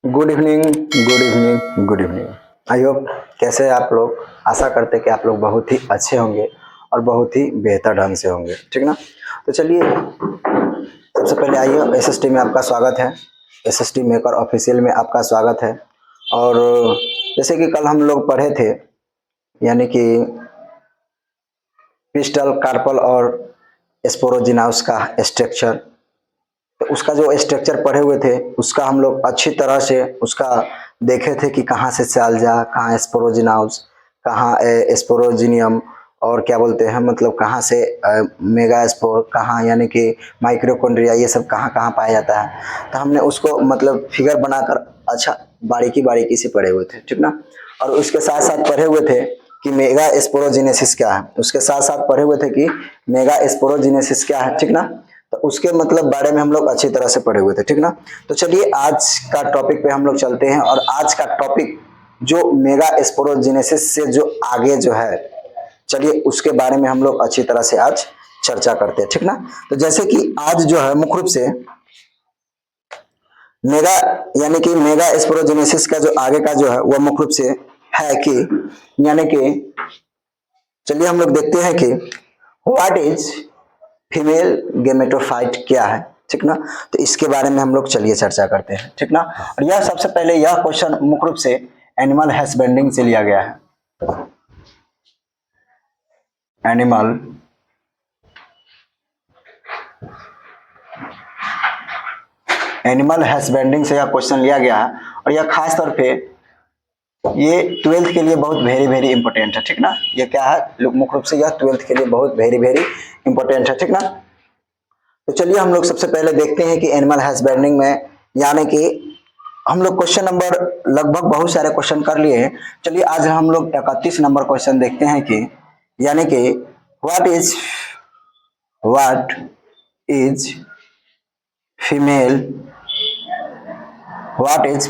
Good evening, good evening, good evening. I hope कैसे हैं आप लोग। आशा करते हैं कि आप लोग बहुत ही अच्छे होंगे और बहुत ही बेहतर ढंग से होंगे, ठीक ना। तो चलिए सबसे पहले आइए, एसएसटी में आपका स्वागत है। एसएसटी मेकर ऑफिशियल में आपका स्वागत है। और जैसे कि कल हम लोग पढ़े थे, यानी कि पिस्टल, कार्पल और स्पोरोजिनाउस का स्ट्रक्चर, तो उसका जो स्ट्रक्चर पढ़े हुए थे उसका हम लोग अच्छी तरह से उसका देखे थे कि कहाँ से चाल्जा, कहाँ स्पोरोजिनाउस, कहाँ स्पोरोजिनियम और क्या बोलते हैं मतलब कहाँ से मेगा स्पोर, कहाँ यानी कि माइक्रोकॉन्ड्रिया, ये सब कहाँ कहाँ पाया जाता है। तो हमने उसको मतलब फिगर बनाकर अच्छा बारीकी बारीकी से पढ़े हुए थे, ठीक ना। और उसके साथ साथ पढ़े हुए थे कि मेगा स्पोरोजिनेसिस क्या है, उसके साथ साथ पढ़े हुए थे कि मेगा स्पोरोजिनेसिस क्या है, ठीक ना। तो उसके मतलब बारे में हम लोग अच्छी तरह से पढ़े हुए थे, ठीक ना। तो चलिए आज का टॉपिक पे हम लोग चलते हैं, और आज का टॉपिक जो मेगा स्पोरोजिनेसिस से जो आगे जो है, चलिए उसके बारे में हम लोग अच्छी तरह से आज चर्चा करते हैं, ठीक ना। तो जैसे कि आज जो है मुख्य रूप से मेगा यानी कि मेगा स्पोरोजेनेसिस का जो आगे का जो है वह मुख्य रूप से है कि यानी कि चलिए हम लोग देखते हैं कि व्हाट इज फीमेल गेमेटोफाइट क्या है, ठीक ना। तो इसके बारे में हम लोग चलिए चर्चा करते हैं, ठीक ना। और यह सबसे पहले यह क्वेश्चन मुख्य रूप से एनिमल हस्बेंडिंग से लिया गया है। एनिमल एनिमल हस्बेंडिंग से यह क्वेश्चन लिया गया है, और यह खास तौर पे ये 12th के लिए बहुत वेरी वेरी इंपॉर्टेंट है, ठीक ना। ये क्या है मुख्य रूप से, यह 12th के लिए बहुत वेरी वेरी इंपॉर्टेंट है, ठीक ना। तो चलिए हम लोग सबसे पहले देखते हैं कि एनिमल हस्बेंडिंग में यानी कि हम लोग क्वेश्चन नंबर लगभग बहुत सारे क्वेश्चन कर लिए हैं। चलिए आज हम लोग 31 नंबर क्वेश्चन देखते हैं कि यानी कि what is female what is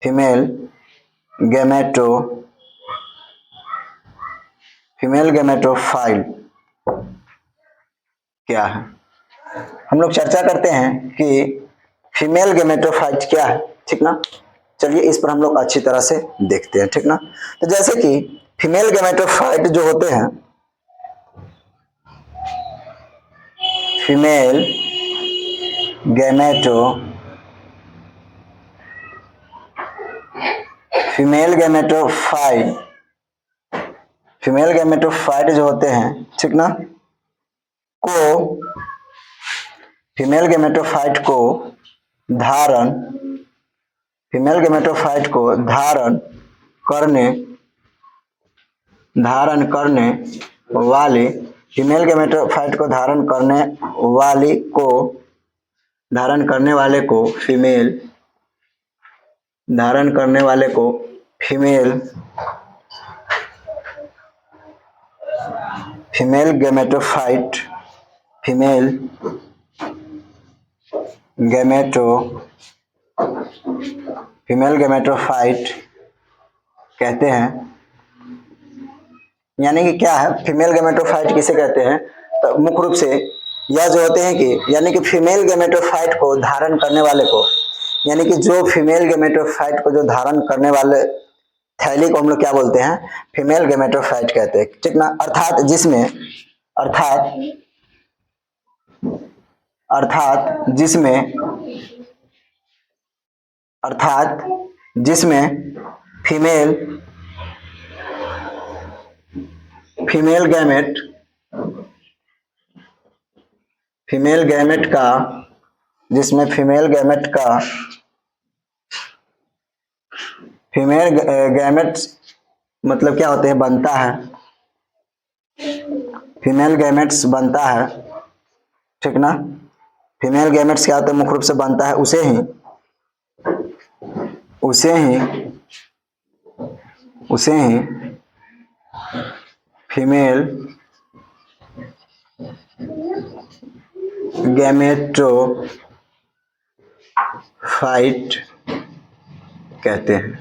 female gameto female gametophyte क्या है। हम लोग चर्चा करते हैं कि फीमेल गैमेटोफाइट क्या है, ठीक ना। चलिए इस पर हम लोग अच्छी तरह से देखते हैं, ठीक ना। तो जैसे कि फीमेल गैमेटोफाइट जो होते हैं, female gameto female gametophyte female gametophyte जो होते हैं, ठीक ना, को फीमेल गैमेटोफाइट को धारण फीमेल गैमेटोफाइट को धारण करने वाली फीमेल गैमेटोफाइट को धारण करने वाले को फीमेल गैमेटोफाइट कहते हैं। यानी कि क्या है फीमेल गैमेटोफाइट किसे कहते हैं, तो मुख्य रूप से यह जो होते हैं कि यानी कि फीमेल गैमेटोफाइट को धारण करने वाले को, यानी कि जो फीमेल गैमेटोफाइट को जो धारण करने वाले थैली को हम लोग क्या बोलते हैं, फीमेल गैमेटोफाइट कहते हैं, ठीक ना। अर्थात जिसमें फीमेल गैमेट का जिसमें फीमेल गैमेट मतलब क्या होते हैं, बनता है, फीमेल गैमेट्स बनता है, ठीक ना। फीमेल गैमेट्स क्या होते हैं, मुख्य रूप से बनता है, उसे ही फीमेल गैमेटोफाइट कहते हैं,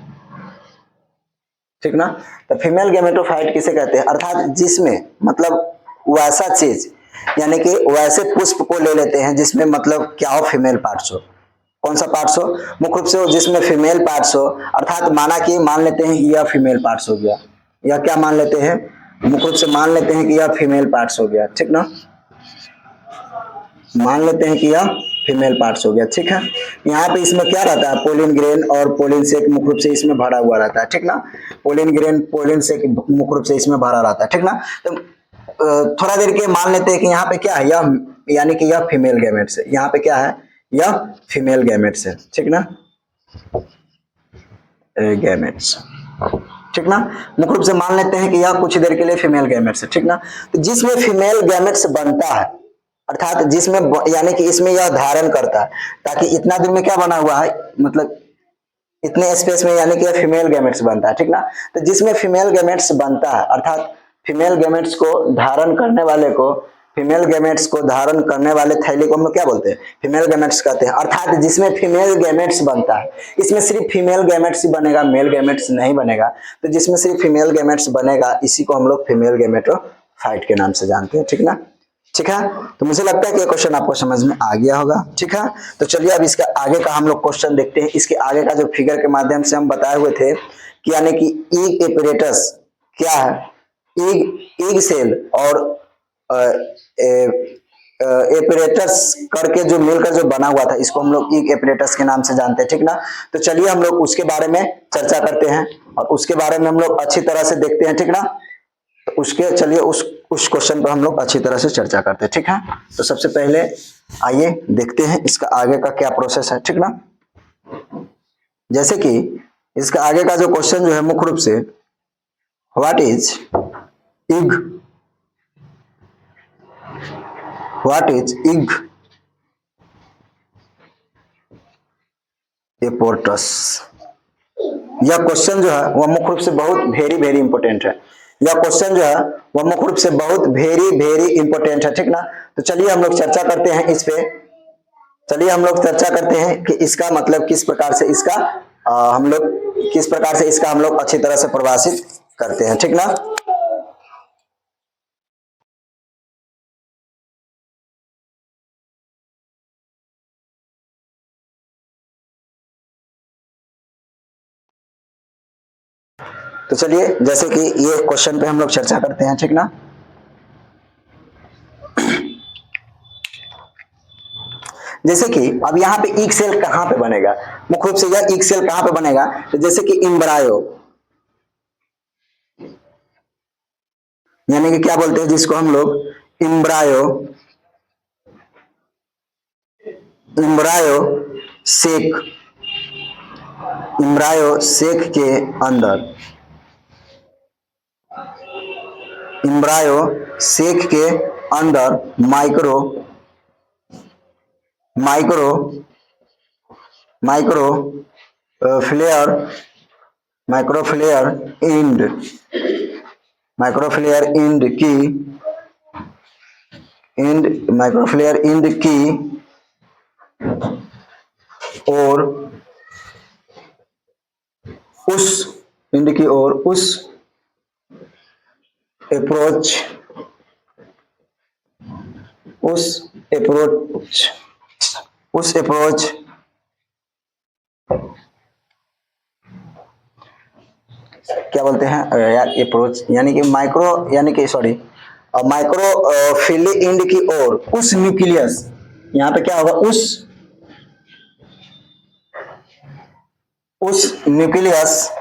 ठीक ना। तो फीमेल गैमेटोफाइट किसे कहते हैं, अर्थात जिसमें मतलब वैसा चीज यानी कि वैसे पुष्प को ले लेते हैं जिसमें मतलब क्या हो, फीमेल पार्ट्स हो, कौन सा पार्ट्स हो? मुख्य रूप से वो जिसमें फीमेल पार्ट्स हो, अर्थात मान लेते हैं यह फीमेल पार्ट्स हो गया। यह क्या मान लेते हैं? मुख्य रूप से मान लेते हैं कि यह फीमेल पार्ट्स हो गया, ठीक ना। मान लेते हैं कि यह फीमेल पार्ट्स हो गया, ठीक है। यहाँ पे इसमें क्या रहता है? पोलिन ग्रेन और पोलिन सेक मुख्य रूप से इसमें भरा हुआ रहता है, ठीक ना। पोलिन ग्रेन पोलिन सेक मुख्य रूप से इसमें भरा रहता है, ठीक ना। तो थोड़ा देर के मान लेते हैं कि यहाँ पे क्या है, यह यानी कि यह फीमेल गैमेट्स है। यहाँ पे क्या है? यह फीमेल गैमेट्स है, ठीक ना। गैमेट्स, ठीक ना। मुख्य रूप से मान लेते हैं कि यह कुछ देर के लिए फीमेल गैमेट्स है, ठीक ना। तो जिसमें फीमेल गैमेट्स बनता है, अर्थात जिसमें यानी कि इसमें यह धारण करता है, ताकि इतना दूर में क्या बना हुआ है, मतलब इतने स्पेस में, यानी कि यह फीमेल गैमेट्स बनता है, ठीक ना। तो जिसमें फीमेल गैमेट्स बनता है, अर्थात फीमेल गैमेट्स को धारण करने वाले को, फीमेल गैमेट्स को धारण करने वाले थैली को हम लोग क्या बोलते हैं? फीमेल गैमेट्स कहते हैं। अर्थात जिसमें फीमेल गैमेट्स बनता है, इसमें सिर्फ फीमेल गैमेट्स ही बनेगा, मेल गैमेट्स नहीं बनेगा। तो जिसमें सिर्फ फीमेल गैमेट्स बनेगा, इसी को हम लोग फीमेल गैमेटोफाइट के नाम से जानते हैं, ठीक ना। ठीक है, तो मुझे लगता है कि ये क्वेश्चन आपको समझ में आ गया होगा, ठीक है। तो चलिए अब इसका आगे का हम लोग क्वेश्चन देखते हैं। इसके आगे का जो फिगर के माध्यम से हम बताए हुए थे कि यानी कि ईग एपरेटस क्या है, ईग सेल और एपरेटस करके जो मिलकर जो बना हुआ था, इसको हम लोग ईग एपरेटस के नाम से जानते हैं, ठीक ना। तो चलिए हम लोग उसके बारे में चर्चा करते हैं और उसके बारे में हम लोग अच्छी तरह से देखते हैं, ठीक ना। तो उसके चलिए उस क्वेश्चन पर हम लोग अच्छी तरह से चर्चा करते हैं, ठीक है। तो सबसे पहले आइए देखते हैं इसका आगे का क्या प्रोसेस है, ठीक ना। जैसे कि इसका आगे का जो क्वेश्चन जो है मुख्य रूप से व्हाट इज इग एपोर्टस, यह क्वेश्चन जो है वह मुख्य रूप से बहुत वेरी इंपोर्टेंट है। यह क्वेश्चन जो है वह मुख्य रूप से बहुत वेरी इंपोर्टेंट है, ठीक ना। तो चलिए हम लोग चर्चा करते हैं इस पे। चलिए हम लोग चर्चा करते हैं कि इसका मतलब किस प्रकार से इसका हम लोग अच्छी तरह से परिभाषित करते हैं, ठीक ना। तो चलिए जैसे कि ये क्वेश्चन पे हम लोग चर्चा करते हैं, ठीक ना। जैसे कि अब यहाँ पे ईग सेल कहाँ पे बनेगा, मुख्य रूप से यह ईग सेल कहाँ पे बनेगा, तो जैसे कि इम्ब्रायो, यानी कि क्या बोलते हैं जिसको हम लोग embryo embryo sac, embryo sac के अंदर, इम्ब्रायो सेक के अंदर micro micro micropylar micropylar end micropylar end की और उस इंड की ओर अप्रोच उस अप्रोच क्या बोलते हैं यार, अप्रोच यानी कि माइक्रो, यानी कि सॉरी माइक्रो फिली इंड की ओर उस न्यूक्लियस, यहाँ पे क्या होगा, उस न्यूक्लियस,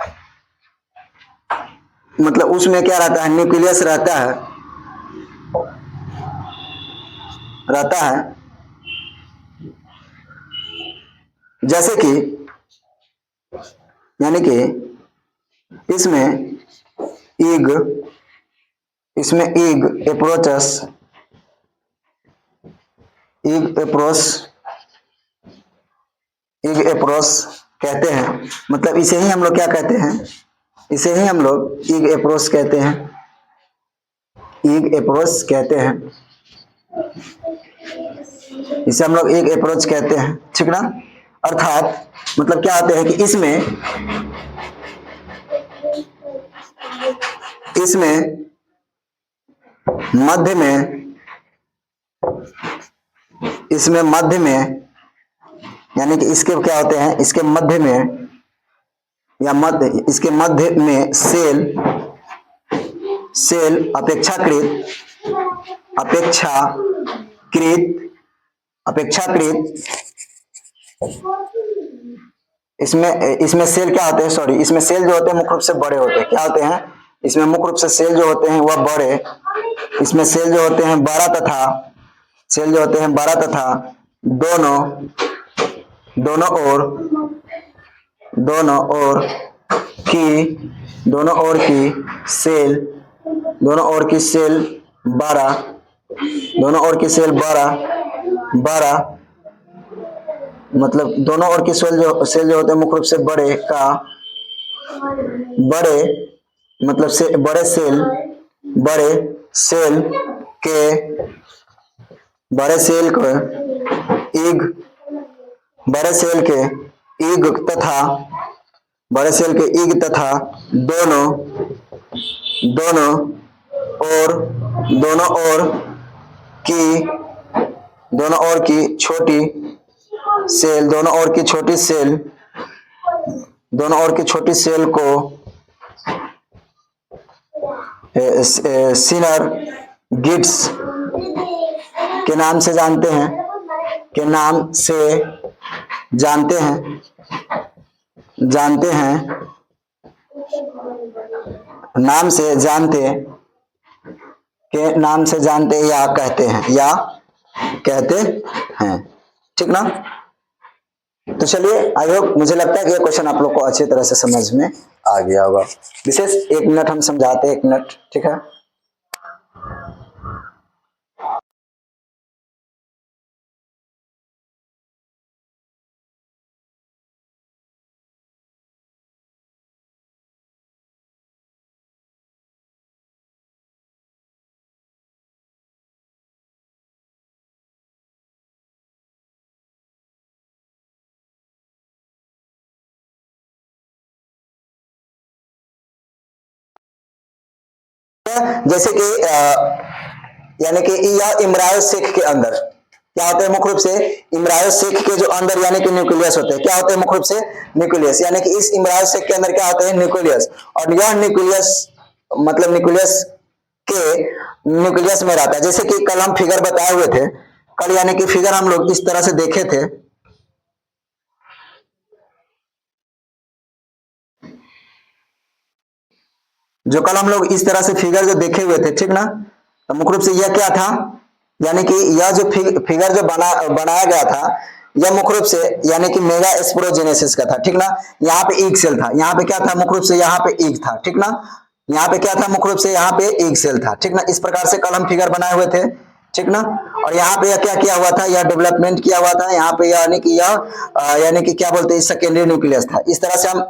मतलब उसमें क्या रहता है, न्यूक्लियस रहता है जैसे कि, यानी कि इसमें ईग अप्रोचस ईग अप्रोच कहते हैं, मतलब इसे ही हम लोग क्या कहते हैं, इसे ही हम लोग ईग अप्रोच कहते हैं, इसे हम लोग ईग अप्रोच कहते हैं, ठीक ना। अर्थात मतलब क्या होते हैं कि इसमें मध्य में यानी कि इसके क्या होते हैं, इसके मध्य में या मध्य, इसके मध्य में सेल, सेल अपेक्षाकृत अपेक्षाकृत अपेक्षाकृत इसमें इसमें सेल क्या होते हैं, सॉरी, इसमें सेल जो होते हैं मुख्य रूप से बड़े होते हैं। क्या होते हैं, इसमें मुख्य रूप से सेल जो होते हैं वह बड़े, इसमें सेल जो होते हैं बड़ा तथा, सेल जो होते हैं बड़ा तथा दोनों दोनों ओर दोनों ओर की सेल, दोनों ओर की सेल 12, दोनों ओर की सेल 12 मतलब दोनों ओर की सेल जो होते हैं मुख्य रूप से बड़े का, बड़े मतलब से बड़े सेल के बड़े सेल के ईग, बड़े सेल के ईग तथा बड़े सेल के ईग तथा दोनों ओर की छोटी सेल, दोनों ओर की छोटी सेल, दोनों ओर की छोटी सेल को सिनर गिट्स के नाम से जानते हैं, के नाम से जानते हैं नाम से जानते के नाम से जानते या कहते हैं, ठीक ना। तो चलिए, आई होप, मुझे लगता है कि ये क्वेश्चन आप लोग को अच्छी तरह से समझ में आ गया होगा। विशेष 1 मिनट हम समझाते हैं, 1 मिनट, ठीक है। जैसे कि यानी कि यह इम्ब्रायो शेख के अंदर क्या होते हैं, मुख्य रूप से इम्ब्रायो शेख के जो अंदर यानी कि न्यूक्लियस होते हैं, क्या होते हैं मुख्य रूप से न्यूक्लियस, यानी कि इस इम्ब्रायो शेख के अंदर क्या होते हैं, न्यूक्लियस। और यह न्यूक्लियस मतलब न्यूक्लियस में रहता है। जैसे कि कल हम फिगर बताए हुए थे, कल यानी कि फिगर हम लोग इस तरह से देखे थे, जो कल हम लोग इस तरह से फिगर जो देखे हुए थे, ठीक ना। तो मुख्य रूप से यह क्या था, यानी कि यह जो फिगर जो बनाया गया था, यह मुख्य रूप से यानी कि मेगा स्पोरोजेनेसिस का था, ठीक ना। यहाँ पे ईग सेल था, यहाँ पे क्या था मुख्य रूप से, यहाँ पे ईग था, ठीक ना। यहाँ पे क्या था मुख्य रूप से, यहाँ पे ईग सेल था, ठीक ना। इस प्रकार से कल हम फिगर बनाए हुए थे, ठीक ना। और यहाँ पे यह क्या किया हुआ था, यह डेवलपमेंट किया हुआ था, यहाँ पे यानी कि यह यानी कि क्या बोलते हैं, सेकेंडरी न्यूक्लियस था। इस तरह से हम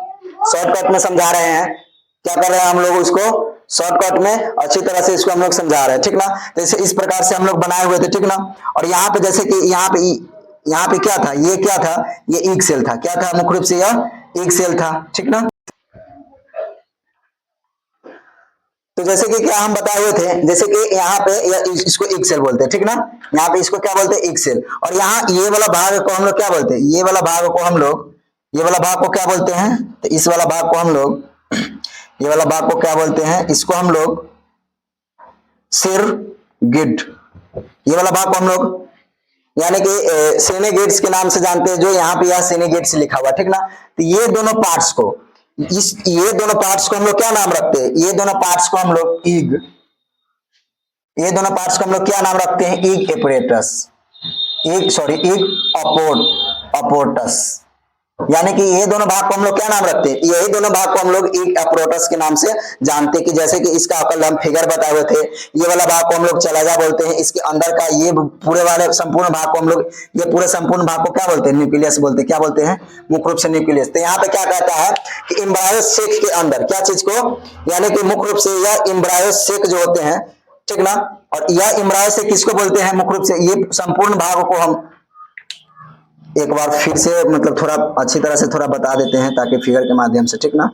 शॉर्टकट में समझा रहे हैं, क्या कर रहे हैं हम लोग, उसको शॉर्टकट में अच्छी तरह से इसको हम लोग समझा रहे हैं, ठीक ना। तो इस प्रकार से हम लोग बनाए हुए थे, ठीक ना। और यहाँ पे जैसे कि यहाँ पे क्या था, ये क्या था, ये ईग सेल था, क्या था मुख्य रूप से, यह ईग सेल था, ठीक ना। तो जैसे कि क्या हम बताए हुए थे, जैसे कि यहाँ पे इसको ईग सेल बोलते हैं, ठीक ना। यहाँ पे इसको क्या बोलते हैं, ईग सेल। और यहाँ ये वाला भाग को हम लोग क्या बोलते हैं, ये वाला भाग को हम लोग, ये वाला भाग को क्या बोलते हैं, तो इस वाला भाग को हम लोग, ये वाला भाग को क्या बोलते हैं, इसको हम लोग सिर गिड, ये वाला भाग को हम लोग यानी कि सेनेगेट्स के नाम से जानते हैं, जो यहाँ पे यह सेनेगेट्स लिखा हुआ, ठीक ना। तो ये दोनों पार्ट्स को, ये दोनों पार्ट्स को हम लोग क्या नाम रखते हैं, ये दोनों पार्ट्स को हम लोग ईग, ये दोनों पार्ट्स को हम लोग क्या नाम रखते हैं, ईग एपरेटस, ईग सॉरी ईग अपोर्टस, यानी कि ये दोनों भाग को हम लोग क्या नाम रखते हैं, यही दोनों भाग को हम लोग ईग अपोर्टस के नाम से जानते हैं। कि जैसे कि इसका कल हम फिगर बताए हुए थे, ये वाला भाग को हम लोग चलाजा बोलते हैं, इसके अंदर का ये पूरे वाले संपूर्ण भाग को हम लोग, ये पूरे संपूर्ण भाग को क्या बोलते हैं, न्यूक्लियस बोलते हैं, क्या बोलते हैं, मुख्य रूप से न्यूक्लियस। तो यहाँ पे क्या कहता है कि इम्ब्रायो शेक के अंदर क्या चीज को, यानी कि मुख्य रूप से यह इम्ब्रायो शेक जो होते हैं, ठीक ना। और यह इम्ब्रायो शेक किसको बोलते हैं, मुख्य रूप से ये संपूर्ण भाग को हम एक बार फिर से मतलब थोड़ा अच्छी तरह से थोड़ा बता देते हैं, ताकि फिगर के माध्यम से, ठीक ना।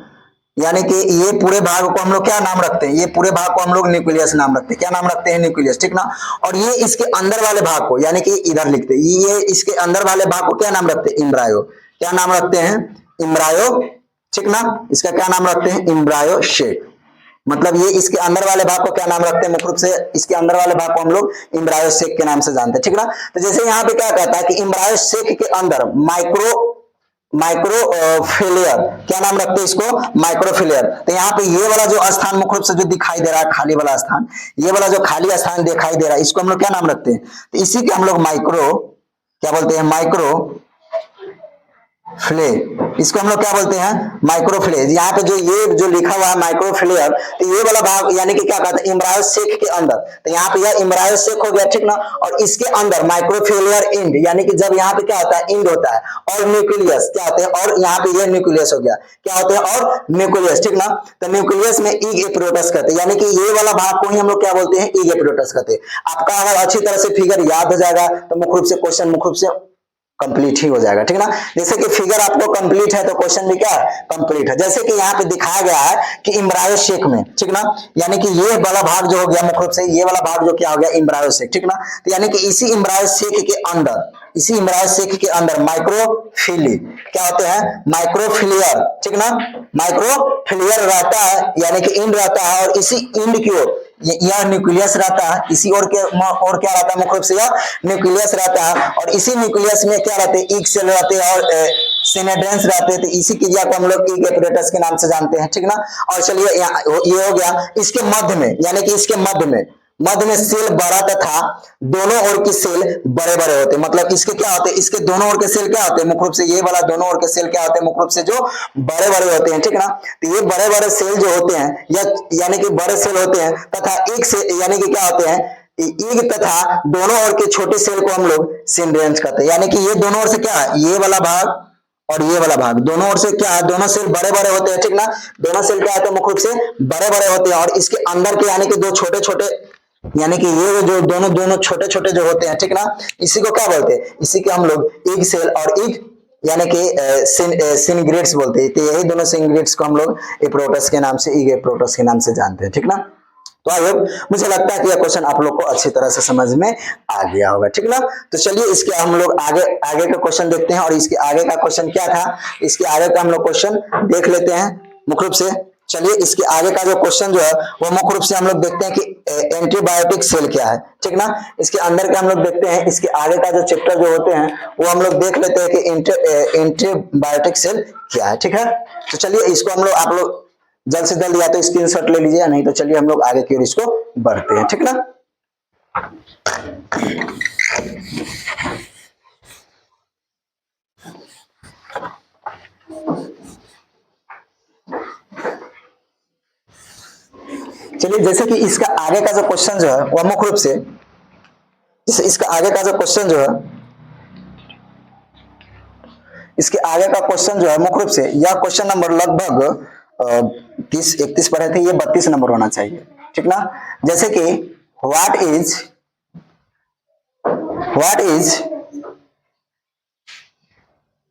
यानी कि ये पूरे भाग को हम लोग क्या नाम रखते हैं, ये पूरे भाग को हम लोग न्यूक्लियस नाम रखते हैं। क्या नाम रखते हैं? न्यूक्लियस, ठीक ना। और ये इसके अंदर वाले भाग को, यानी कि इधर लिखते हैं, ये इसके अंदर वाले भाग को क्या नाम रखते हैं? इम्ब्रायो। क्या नाम रखते हैं? इम्ब्रायो, ठीक ना। इसका क्या नाम रखते हैं? Embryo shake. मतलब ये इसके अंदर वाले भाग को क्या नाम रखते हैं? मुख्य रूप से इसके अंदर वाले भाग को हम लोग इम्ब्रायो शेक के नाम से जानते हैं, ठीक ना। तो जैसे यहाँ पे क्या कहता है कि इम्ब्रायो शेक के अंदर माइक्रोफिलियर, क्या नाम रखते हैं इसको? माइक्रोफिलियर। तो यहाँ पे ये वाला जो स्थान मुख्य रूप से जो दिखाई दे रहा है, खाली वाला स्थान, ये वाला जो खाली स्थान दिखाई दे रहा है, इसको हम लोग क्या नाम रखते हैं? तो इसी के हम लोग माइक्रो क्या बोलते हैं? माइक्रो फ्ले। इसको हम लोग क्या बोलते हैं? माइक्रोफ्ले। यहाँ पे जो ये जो लिखा हुआ है माइक्रोफ्लेयर, तो ये वाला भाग यानी कि क्या कहते हैं? इम्ब्रायो शेक के अंदर। तो यहाँ पे यह इम्ब्रायो शेक हो गया, ठीक ना। और इसके अंदर माइक्रोफिलियर इंड, यानी कि जब यहाँ पे क्या होता है? इंड होता है। और न्यूक्लियस क्या होते हैं? और यहाँ पे ये न्यूक्लियस हो गया, क्या होते हैं? और न्यूक्लियस, ठीक ना। तो न्यूक्लियस में ईग एपिरोटस कहते हैं, यानी कि ये वाला भाग को ही हम लोग क्या बोलते हैं? ईग एपिरोटस कहते हैं। आपका अगर अच्छी तरह से फिगर याद हो जाएगा तो मुख्य रूप से क्वेश्चन मुख्य रूप से कंप्लीट ही हो जाएगा, ठीक ना। जैसे कि फिगर आपको कंप्लीट है तो क्वेश्चन भी क्या है? कंप्लीट है। जैसे कि यहाँ पे दिखाया गया है कि इम्ब्रायो शेक में, ठीक ना, यानी कि ये वाला भाग जो हो गया मुख्य रूप से, ये वाला भाग जो क्या हो गया? इम्ब्रायो शेक, ठीक ना। तो यानी कि इसी इम्ब्रायो शेक के अंदर, इसी इम्ब्रायो शेक के अंदर माइक्रोफिली क्या होते हैं? माइक्रोफिलियर, ठीक ना। माइक्रोफिलियर रहता है, यानी कि इंड रहता है, और इसी इंड की ओर यह न्यूक्लियस रहता है। इसी और क्या रहता है? मुख्य रूप से यह न्यूक्लियस रहता है, और इसी न्यूक्लियस में क्या रहते हैं? ईग सेल रहते हैं और सिनेड्रेंस रहते हैं। तो इसी क्रिया को हम लोग ईग एपिरेटस के नाम से जानते हैं, ठीक ना। और चलिए ये हो गया। इसके मध्य में, यानी कि इसके मध्य में सेल बड़ा तथा दोनों ओर की सेल बड़े बड़े होते हैं। मतलब इसके क्या होते हैं? इसके दोनों ओर के सेल क्या होते हैं? मुख्य रूप से ये वाला दोनों ओर के सेल क्या होते हैं? मुख्य रूप से जो बड़े बड़े होते हैं, ठीक ना। तो ये बड़े बड़े सेल जो होते हैं, या यानी कि बड़े सेल होते हैं, तथा एक से यानी कि क्या होते हैं? ईग तथा दोनों ओर के छोटे सेल को हम लोग सिनेड्रेंस कहते हैं। यानी कि ये दोनों ओर से क्या है? ये वाला भाग और ये वाला भाग, दोनों ओर से क्या है? दोनों सेल बड़े बड़े होते हैं, ठीक ना। दोनों सेल क्या होते हैं? मुख्य रूप से बड़े बड़े होते हैं। और इसके अंदर के यानी कि दो छोटे छोटे, यानी कि ये जो दोनों छोटे छोटे जो होते हैं, ठीक ना, इसी को क्या बोलते हैं? इसी के हम लोग एग सेल और एग यानी कि सिनग्रेट्स बोलते हैं। तो यही दोनों सिनग्रेट्स को हम लोग एप्रोटस के नाम से, ईग एप्रोटस के नाम से जानते हैं, ठीक ना। तो आई होप, मुझे लगता है कि यह क्वेश्चन आप लोग को अच्छी तरह से समझ में आ गया होगा, ठीक ना। तो चलिए इसके हम लोग आगे का क्वेश्चन देखते हैं। और इसके आगे का क्वेश्चन क्या था, इसके आगे का हम लोग क्वेश्चन देख लेते हैं मुख्य रूप से। चलिए इसके आगे का जो क्वेश्चन जो है वो मुख्य रूप से हम लोग देखते हैं कि एंटीबायोटिक सेल क्या है, ठीक ना। इसके अंदर का हम लोग देखते हैं। इसके आगे का जो चैप्टर जो होते हैं वो हम लोग देख लेते हैं कि एंटीबायोटिक सेल क्या है, ठीक है। तो चलिए इसको हम लोग, आप लोग जल्द से जल्द या तो स्क्रीनशॉट ले लीजिए, नहीं तो चलिए हम लोग आगे की ओर इसको बढ़ते हैं, ठीक ना। चलिए जैसे कि इसका आगे का जो क्वेश्चन जो है वह मुख्य रूप से, जैसे इसका आगे का जो क्वेश्चन जो है, इसके आगे का क्वेश्चन जो है मुख्य रूप से, यह क्वेश्चन नंबर लगभग 30-31 पढ़े थे, ये 32 नंबर होना चाहिए, ठीक ना। जैसे कि what is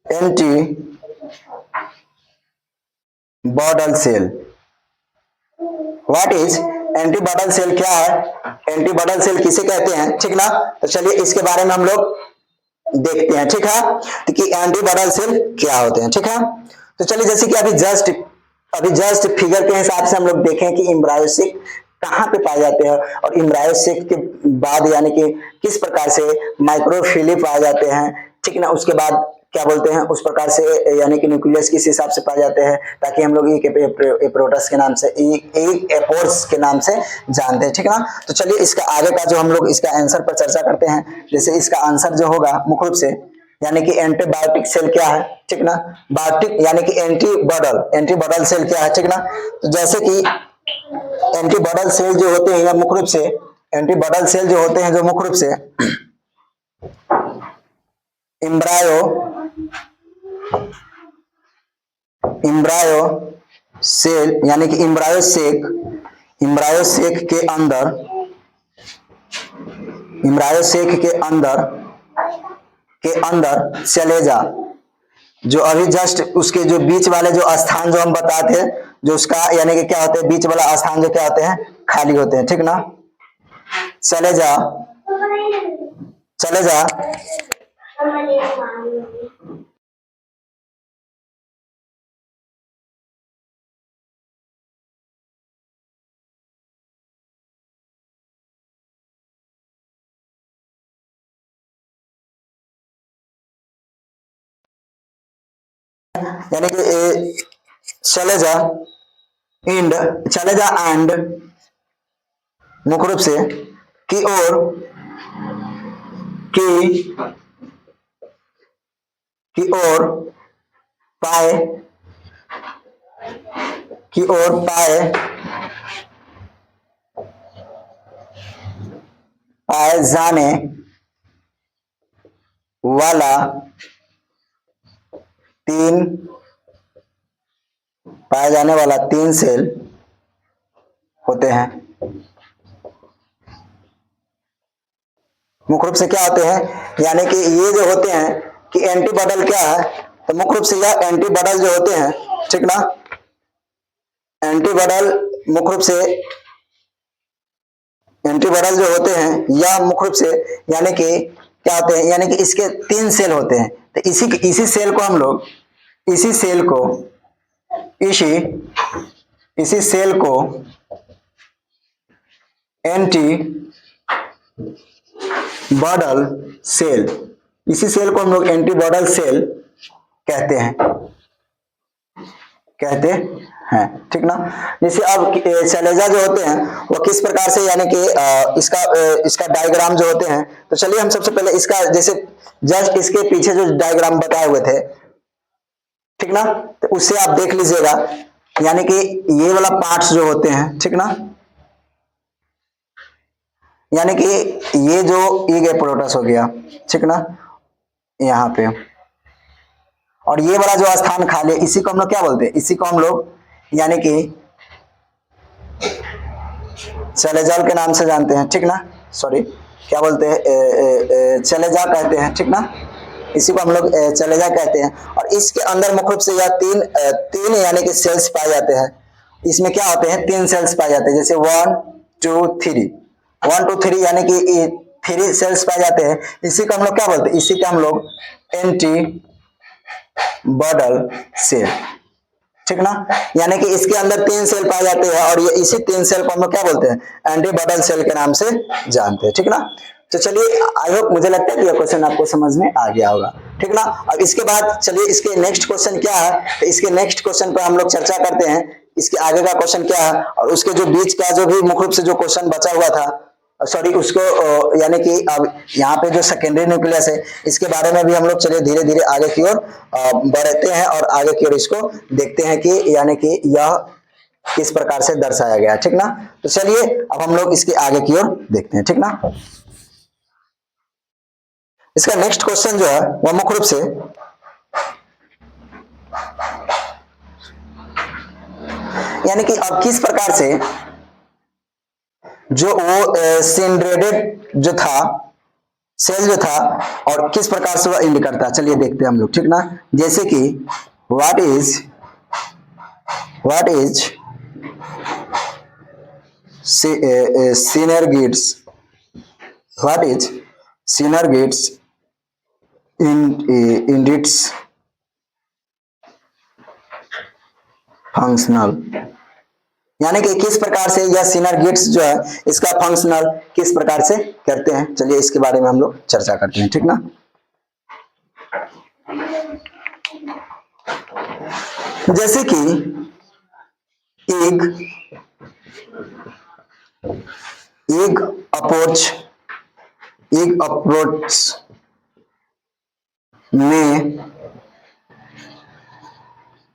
antipodal cell. What is antipodal cell क्या है? एंटीबॉडल सेल किसे कहते हैं, ठीक ना। तो चलिए इसके बारे में हम लोग देखते हैं, ठीक है, तो कि एंटीबॉडल सेल क्या होते हैं, ठीक है। तो चलिए जैसे कि अभी जस्ट फिगर के हिसाब से हम लोग देखें कि एम्ब्रायो सेक कहाँ पे पाए जाते हैं, और एम्ब्रायो सेक के बाद यानी कि किस प्रकार से माइक्रोफिली पाए जाते हैं, ठीक ना। उसके बाद क्या बोलते हैं, उस प्रकार से यानी कि न्यूक्लियस किस हिसाब से पाए जाते हैं, ताकि हम लोग एप्रोटस के नाम से, एपोर्स के नाम से जानते हैं, ठीक ना। तो चलिए इसका आगे का जो हम लोग इसका आंसर पर चर्चा करते हैं। जैसे इसका आंसर जो होगा मुख्य रूप से, यानी कि एंटीबायोटिक सेल क्या है, ठीक ना। बायोटिक यानी कि एंटीबॉडल सेल क्या है, ठीक ना। तो जैसे कि एंटीबॉडल सेल जो होते हैं, या मुख्य रूप से एंटीबॉडल सेल जो होते हैं, जो मुख्य रूप से इम्ब्रायो सेल यानी कि इम्ब्रायो सेक के अंदर सेलेजा, जो अभी जस्ट उसके जो बीच वाले जो स्थान जो हम बताते हैं, जो उसका यानी कि क्या होते हैं, बीच वाला स्थान जो क्या होते हैं, खाली होते हैं, ठीक ना। चले जा, चले जा, यानी कि चले जा, इंड, चले जा एंड मुख्य रूप से की ओर, की ओर पाए, की ओर पाए, पाए जाने वाला तीन, पाए जाने वाला तीन सेल होते हैं। मुख्य रूप से क्या होते हैं, यानी कि ये जो होते हैं कि एंटीबॉडल क्या है, तो मुख्य रूप से यह एंटीबॉडल जो होते हैं, ठीक ना, एंटीबॉडल मुख्य रूप से, एंटीबॉडल जो होते हैं यह मुख्य रूप से यानी कि क्या होते हैं, यानी कि इसके तीन सेल होते हैं। तो इसी सेल को हम लोग, इसी सेल को, इसी सेल को एंटी बॉडल सेल, इसी सेल को हम लोग एंटीबॉडल सेल कहते हैं, कहते हैं, ठीक ना। जैसे अब शैलेजा जो होते हैं वो किस प्रकार से, यानी कि इसका डायग्राम जो होते हैं, तो चलिए हम सबसे पहले इसका, जैसे जस्ट इसके पीछे जो डायग्राम बताए हुए थे, ठीक ना, तो उससे आप देख लीजिएगा, यानी कि ये वाला पार्ट्स जो होते हैं, ठीक ना, यानी कि ये जो ईग एप्रोटस हो गया, ठीक ना, यहाँ पे, और ये वाला जो स्थान खाली है इसी को हम लोग क्या बोलते हैं, इसी को हम लोग यानी कि सेलेजल के नाम से जानते हैं, ठीक ना, सॉरी क्या बोलते हैं, चलेजा कहते हैं, ठीक ना, इसी को हम लोग चलेजा कहते हैं। और इसके अंदर मुख्य रूप से यह तीन यानी कि सेल्स पाए जाते हैं। इसमें क्या होते हैं, तीन सेल्स पाए जाते हैं, जैसे 1 2 3, 1 2 3 यानी कि 3 सेल्स पाए जाते हैं। इसी को हम लोग क्या बोलते हैं, इसी को हम लोग एंटी बॉडल सेल, ठीक ना, यानी कि इसके अंदर तीन सेल पाए जाते हैं और ये इसी तीन सेल को हम लोग क्या बोलते हैं, एंटीबॉडल सेल के नाम से जानते हैं, ठीक ना। तो चलिए, आई होप, मुझे लगता है कि यह क्वेश्चन आपको समझ में आ गया होगा, ठीक ना। अब इसके बाद चलिए इसके नेक्स्ट क्वेश्चन क्या है, तो इसके नेक्स्ट क्वेश्चन पर हम लोग चर्चा करते हैं, इसके आगे का क्वेश्चन क्या है, और उसके जो बीच का जो भी मुख्य रूप से जो क्वेश्चन बचा हुआ था, सॉरी उसको यानी कि अब यहाँ पे जो सेकेंडरी न्यूक्लियस है इसके बारे में भी हम लोग चलिए धीरे धीरे आगे की ओर बढ़ते हैं और आगे की ओर इसको देखते हैं कि यानी कि यह किस प्रकार से दर्शाया गया है, ठीक ना। तो चलिए अब हम लोग इसके आगे की ओर देखते हैं, ठीक ना। इसका नेक्स्ट क्वेश्चन जो है वह मुख्य रूप से यानी कि अब किस प्रकार से जो वो सिंड्रेटेड जो था सेल जो था और किस प्रकार से वह इंड करता है, चलिए देखते हैं हम लोग, ठीक ना। जैसे कि what is synergids, what is synergids in its functional, यानी कि किस प्रकार से यह सिनर्गिड्स जो है इसका फंक्शनल किस प्रकार से करते हैं, चलिए इसके बारे में हम लोग चर्चा करते हैं, ठीक ना। जैसे कि एग अप्रोच में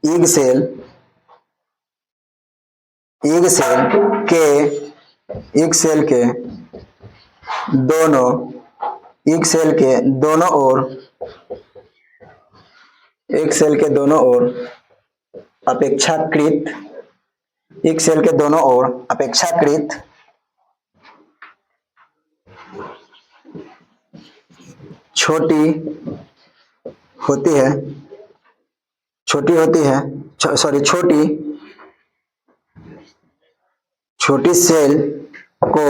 एग सेल के दोनों ओर अपेक्षाकृत छोटी होती है, छोटी सेल को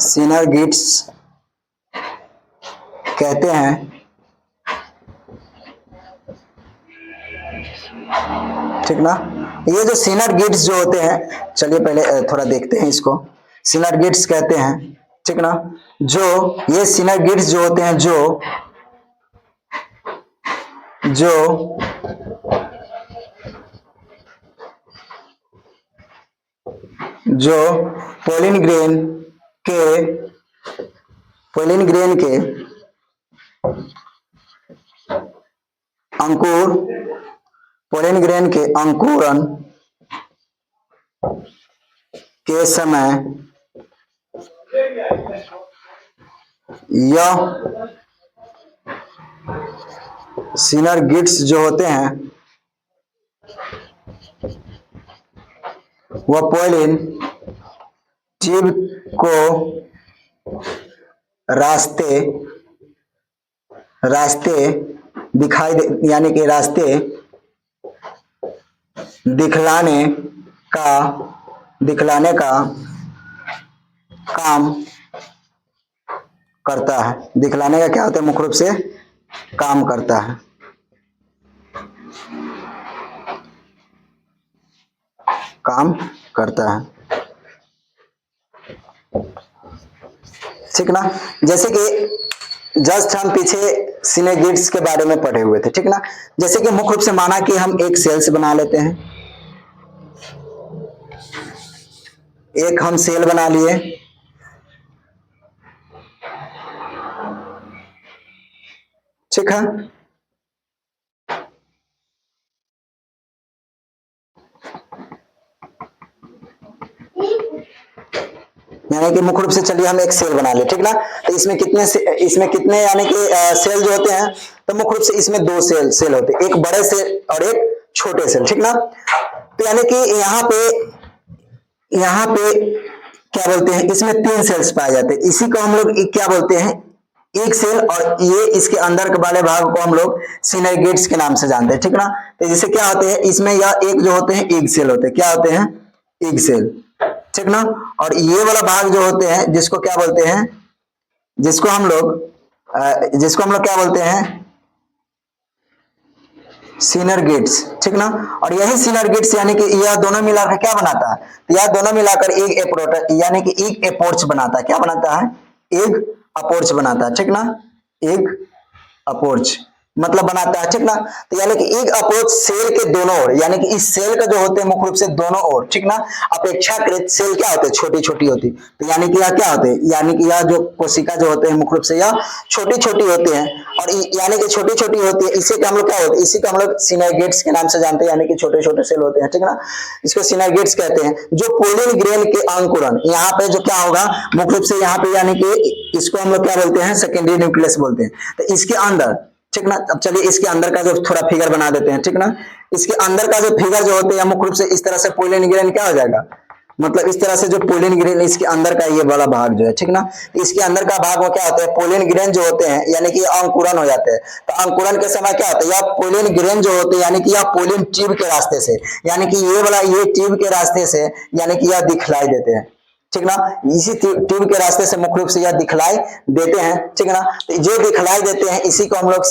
सिनर्गिड्स कहते हैं। ठीक ना। ये जो सिनर्गिड्स जो होते हैं, चलिए पहले थोड़ा देखते हैं इसको। सिनर्गिड्स कहते हैं, ठीक ना, जो ये सिनर्गिड्स जो होते हैं जो पोलिन ग्रेन के अंकुरण के समय यह सिनर्गिड्स जो होते हैं वह पोलिन ट्यूब को रास्ते यानी कि रास्ते दिखलाने का काम करता है। दिखलाने का क्या होता है, मुख्य रूप से काम करता है। ठीक ना। जैसे कि जस्ट हम पीछे सिनर्गिड्स के बारे में पढ़े हुए थे, ठीक ना। जैसे कि मुख्य रूप से माना कि हम एक सेल्स बना लेते हैं, एक हम सेल बना लिए, ठीक है। यानी कि मुख्य रूप से चलिए हम एक सेल बना लिए, ठीक ना। तो इसमें कितने यानी कि सेल जो होते हैं, तो मुख्य रूप से इसमें दो सेल होते हैं, एक बड़े सेल और एक छोटे सेल, ठीक ना। तो यानी कि यहाँ पे क्या बोलते हैं, इसमें 3 सेल्स पाए जाते हैं। इसी को हम लोग क्या बोलते हैं, एक सेल, और ये इसके अंदर के वाले भाग को हम लोग सिनर्गिड्स के नाम से जानते हैं, ठीक ना। तो जैसे क्या होते हैं, इसमें या एक जो होते हैं एग सेल होते हैं, क्या होते हैं, एग सेल, ठीक ना। और ये वाला भाग जो होते हैं, जिसको क्या बोलते हैं, जिसको हम लोग क्या बोलते हैं, सिनर्गिड्स, ठीक ना। और यही सिनर्गिड्स यानी कि यह दोनों मिलाकर क्या बनाता है, तो यह दोनों मिलाकर एक एप्रोच यानी कि एक अपोर्च बनाता है। क्या बनाता है, एक अपोर्च बनाता है, ठीक ना। एक अपोर्च मतलब बनाता है, ठीक ना। तो यानी कि एक अपोर्च सेल के दोनों ओर, यानी कि इस सेल का जो होते हैं मुख्य रूप से दोनों ओर, ठीक ना। अपेक्षाकृत सेल क्या होते हैं, छोटी छोटी होती। तो यानी कि यह क्या होते हैं, यानी कि यह जो कोशिका जो होते हैं मुख्य रूप से यह छोटी छोटी होते हैं, और यानी कि छोटी छोटी होती है। इसी का हम लोग क्या होते हैं, इसी को हम लोग सिनर्गिड्स के नाम से जानते हैं, यानी कि छोटे छोटे सेल होते हैं, ठीक ना। इसको सिनर्गिड्स कहते हैं। जो पोलिन ग्रेन के अंकुरण, यहाँ पे जो क्या होगा मुख्य रूप से, यहाँ पे यानी कि इसको हम लोग क्या बोलते हैं, सेकेंडरी न्यूक्लियस बोलते हैं। तो इसके अंदर, ठीक ना। अब चलिए इसके अंदर का जो थोड़ा फिगर बना देते हैं, ठीक ना। इसके अंदर का जो फिगर जो होते हैं मुख्य रूप से इस तरह से पोलिन ग्रेन क्या हो जाएगा, मतलब इस तरह से जो पोलिन ग्रेन इसके अंदर का ये वाला भाग जो है, ठीक ना। इसके अंदर का भाग में क्या होता है, पोलिन ग्रेन जो होते हैं यानी कि अंकुरन हो जाते हैं। तो अंकुरन के समय क्या होता है, या पोलिन ग्रेन जो होते हैं यानी कि यह पोलिन ट्यूब के रास्ते से, यानी कि ये वाला ये ट्यूब के रास्ते से यानी कि यह दिखलाई देते हैं, ठीक ना। इसी ट्यूब के रास्ते से मुख्य रूप से यह दिखलाई देते हैं, ठीक ना। तो जो दिखलाई देते हैं इसी को हम लोग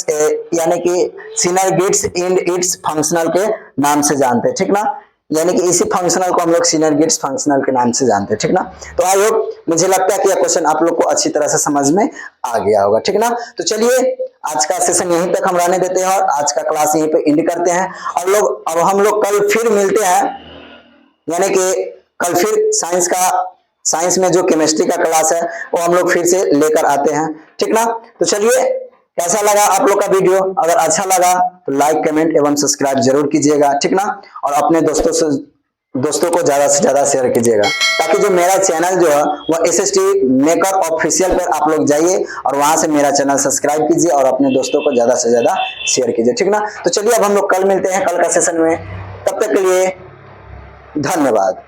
यानी कि सिनर्गिड्स इन इट्स फंक्शनल के नाम से जानते हैं, ठीक ना। यानी कि इसी फंक्शनल को हम लोग सिनर्गिड्स फंक्शनल के नाम से जानते हैं, ठीक ना। तो आई होप, मुझे लगता है कि यह क्वेश्चन आप लोग को अच्छी तरह से समझ में आ गया होगा, ठीक ना। तो चलिए आज का सेशन यहीं तक हम रहने देते हैं और आज का क्लास यहीं पे एंड करते हैं। और अब हम लोग कल फिर मिलते हैं, यानी कि कल फिर साइंस में जो केमिस्ट्री का क्लास है वो हम लोग फिर से लेकर आते हैं, ठीक ना। तो चलिए, कैसा लगा आप लोग का वीडियो, अगर अच्छा लगा तो लाइक कमेंट एवं सब्सक्राइब जरूर कीजिएगा, ठीक ना। और अपने दोस्तों को ज्यादा से ज्यादा शेयर कीजिएगा, ताकि जो मेरा चैनल जो है वह SST मेकर ऑफिशियल पर आप लोग जाइए और वहां से मेरा चैनल सब्सक्राइब कीजिए और अपने दोस्तों को ज्यादा से ज्यादा शेयर कीजिए, ठीक ना। तो चलिए अब हम लोग कल मिलते हैं कल का सेशन में, तब तक के लिए धन्यवाद।